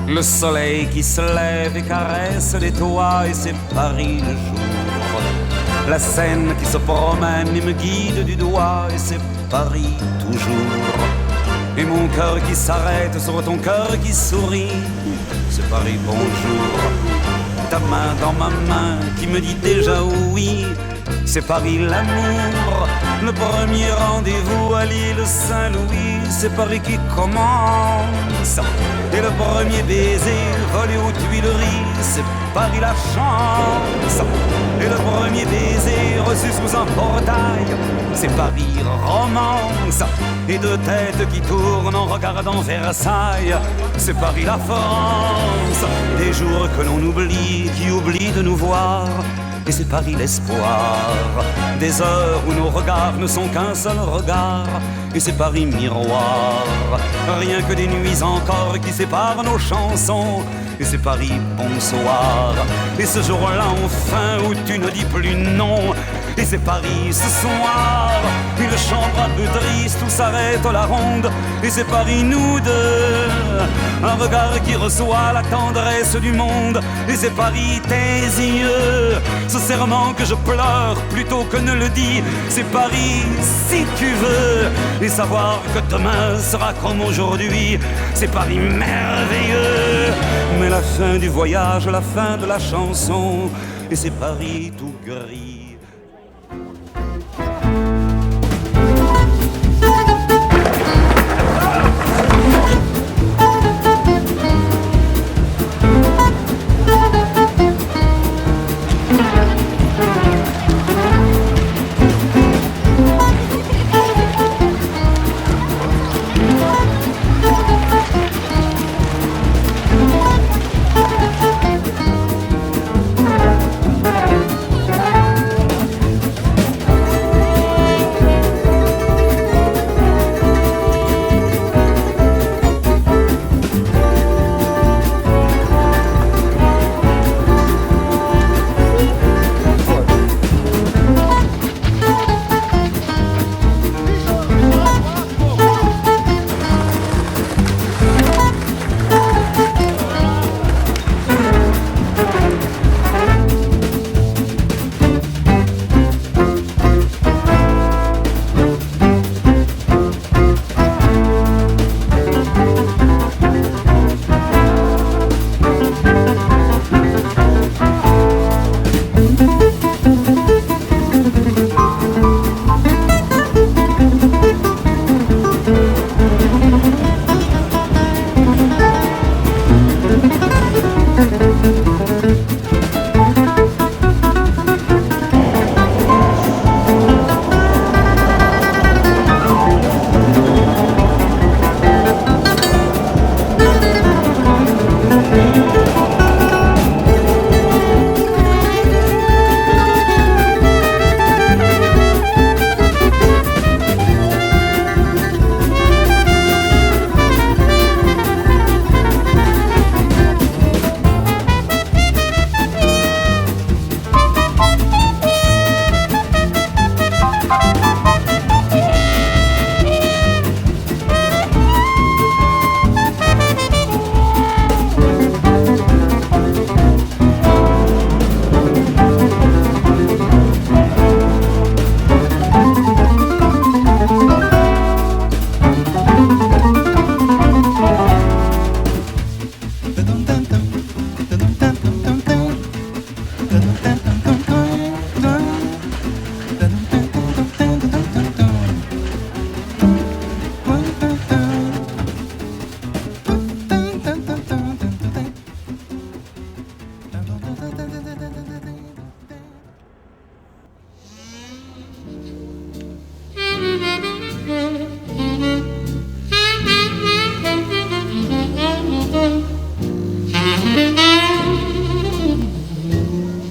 Le soleil qui se lève et caresse les toits, et c'est Paris le jour. La Seine qui se promène et me guide du doigt, et c'est Paris toujours. Et mon cœur qui s'arrête sur ton cœur qui sourit, c'est Paris bonjour. Ta main dans ma main qui me dit déjà oui, c'est Paris l'amour. Le premier rendez-vous à l'île Saint-Louis, c'est Paris qui commence. Et le premier baiser volé aux Tuileries, c'est Paris la chance. Et le premier baiser reçu sous un portail, c'est Paris romance. Et deux têtes qui tournent en regardant Versailles, c'est Paris la France. Des jours que l'on oublie, qui oublient de nous voir, et c'est Paris l'espoir. Des heures où nos regards ne sont qu'un seul regard, et c'est Paris miroir. Rien que des nuits encore qui séparent nos chansons, et c'est Paris bonsoir. Et ce jour-là enfin où tu ne dis plus non, et c'est Paris ce soir. Une chambre un peu triste où s'arrête la ronde, et c'est Paris nous deux. Un regard qui reçoit la tendresse du monde, et c'est Paris tes yeux. Ce serment que je pleure plutôt que ne le dis, c'est Paris si tu veux. Et savoir que demain sera comme aujourd'hui, c'est Paris merveilleux. Mais la fin du voyage, la fin de la chanson, et c'est Paris tout gris.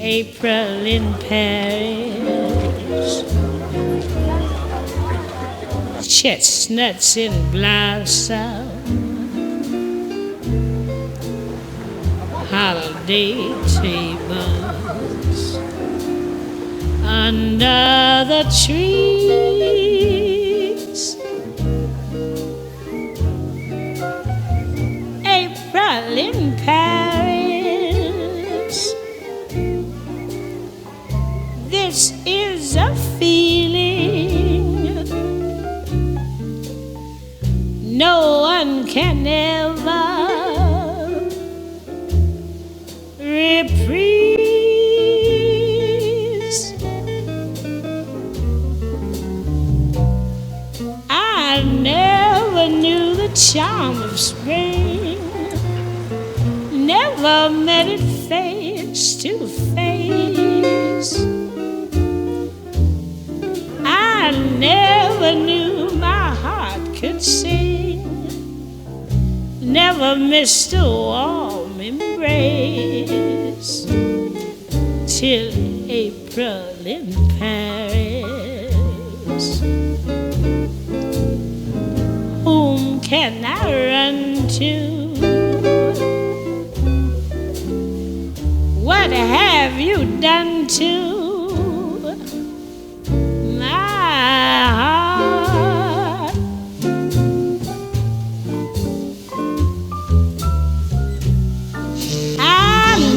April in Paris, chestnuts in blossom, holiday tables under the trees. April in no one can ever reprise. I never knew the charm of spring, never met it face to face. I never knew my heart could sing, never missed a warm embrace, till April in Paris. Whom can I run to? What have you done to my heart? I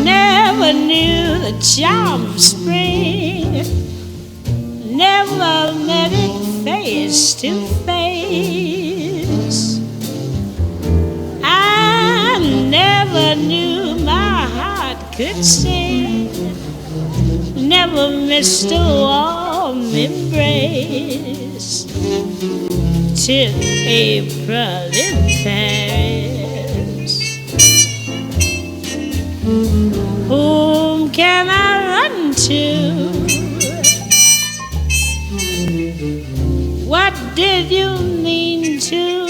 never knew the charm of spring, never met it face to face. I never knew my heart could sing, never missed a warm embrace, till April in Paris. Whom can I run to? What did you mean to?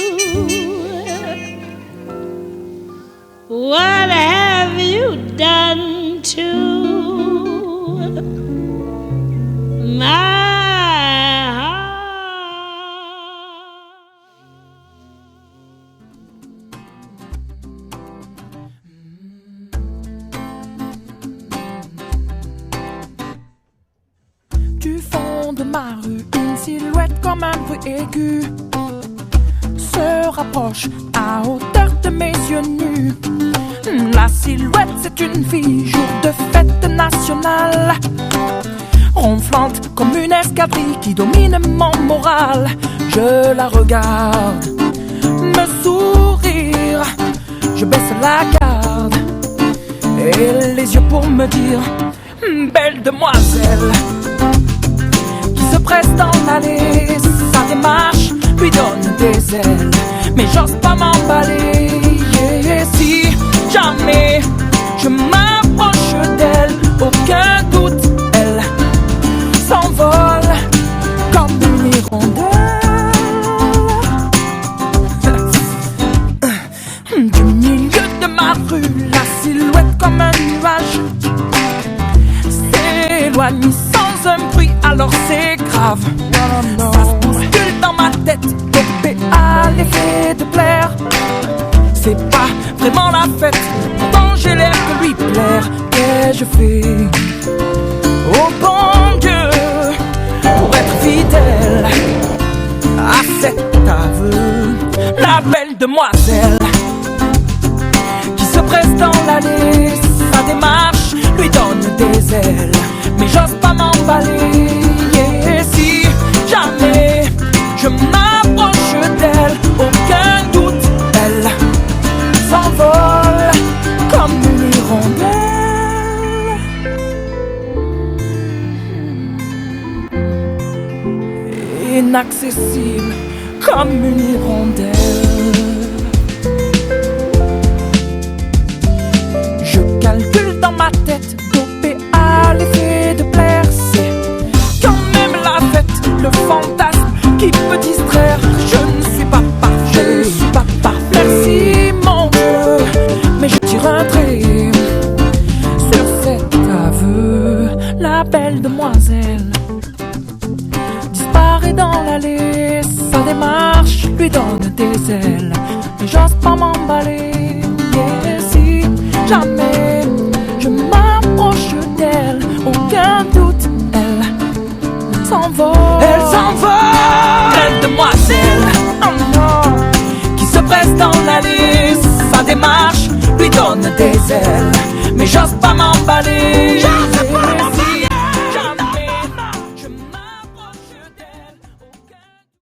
What have you done to my heart? Du fond de ma rue, une silhouette comme un bruit aigu se rapproche à hauteur de mes yeux nus. La silhouette, c'est une fille, jour de fête nationale, ronflante comme une escadrille qui domine mon moral. Je la regarde, me sourire, je baisse la garde et les yeux pour me dire: belle demoiselle. Qui se presse dans l'allée, sa démarche lui donne des ailes, mais j'ose pas m'emballer. Et si jamais je m'approche d'elle, aucun doute, elle s'envole comme une hirondelle. Du milieu de ma rue, la silhouette comme un nuage s'éloigne sans un bruit, alors c'est grave. Ça se bouscule dans ma tête, dopé à l'effet de plaire. C'est pas vraiment la fête, pourtant j'ai l'air de lui plaire. Qu'ai-je fait, oh bon Dieu, pour être fidèle à cet aveu? La belle demoiselle qui se presse dans l'allée, sa démarche lui donne des ailes, mais j'ose pas m'emballer. Et si jamais je m'approche d'elle, aucun doute, elle s'envole comme une hirondelle. Inaccessible comme une hirondelle. Je calcule dans ma tête, dopé à l'effet de plaire. C'est quand même la fête, le fantasme qui peut distraire. Je ne suis pas parfait, je ne suis pas parfait. Merci mon Dieu, mais je tire un trait sur cet aveu. La belle demoiselle disparaît dans l'allée, sa démarche lui donne des ailes, mais j'ose pas m'emballer. Et si jamais je m'approche d'elle, aucun doute, elle s'envole. Elle s'envole, belle demoiselle, oh non, qui se presse dans l'allée, sa démarche lui donne des ailes, mais j'ose pas m'emballer.